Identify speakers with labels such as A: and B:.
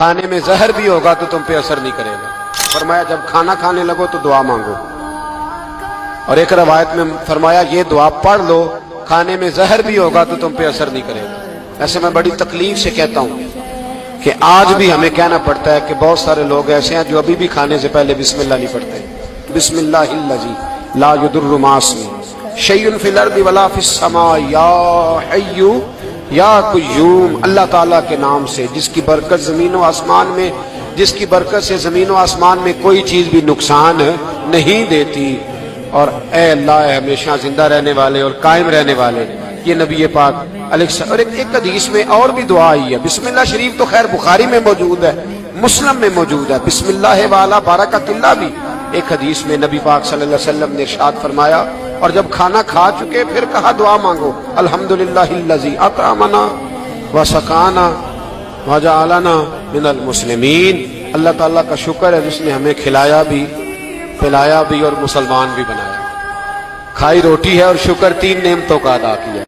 A: کھانے میں زہر بھی ہوگا تو تم پہ اثر نہیں کرے گا۔ فرمایا جب کھانا کھانے لگو تو دعا مانگو، اور ایک روایت میں فرمایا یہ دعا پڑھ لو، کھانے میں زہر بھی ہوگا تو تم پہ اثر نہیں کرے گا۔ ایسے میں بڑی تکلیف سے کہتا ہوں کہ آج بھی ہمیں کہنا پڑتا ہے کہ بہت سارے لوگ ایسے ہیں جو ابھی بھی کھانے سے پہلے بسم اللہ نہیں پڑھتے۔ بسم اللہ الذی لا یضر مع اسمہ شیء فی الارض ولا فی السماء یا حی یا قیوم، اللہ تعالیٰ کے نام سے جس کی برکت زمین و آسمان میں، جس کی برکت سے زمین و آسمان میں کوئی چیز بھی نقصان نہیں دیتی، اور اے اللہ اے ہمیشہ زندہ رہنے والے اور قائم رہنے والے، یہ نبی پاک علیہ السلام۔ اور ایک حدیث میں اور بھی دعا آئی ہے، بسم اللہ شریف تو خیر بخاری میں موجود ہے، مسلم میں موجود ہے، بسم اللہ والا بارکۃ اللہ بھی ایک حدیث میں نبی پاک صلی اللہ علیہ وسلم نے ارشاد فرمایا، اور جب کھانا کھا چکے پھر کہا دعا مانگو، الحمدللہ الذی اطعمنا وسقانا وجعلنا من المسلمین، اللہ تعالیٰ کا شکر ہے جس نے ہمیں کھلایا بھی پلایا بھی اور مسلمان بھی بنایا۔ کھائی روٹی ہے اور شکر، تین نعمتوں کا ادا کیا۔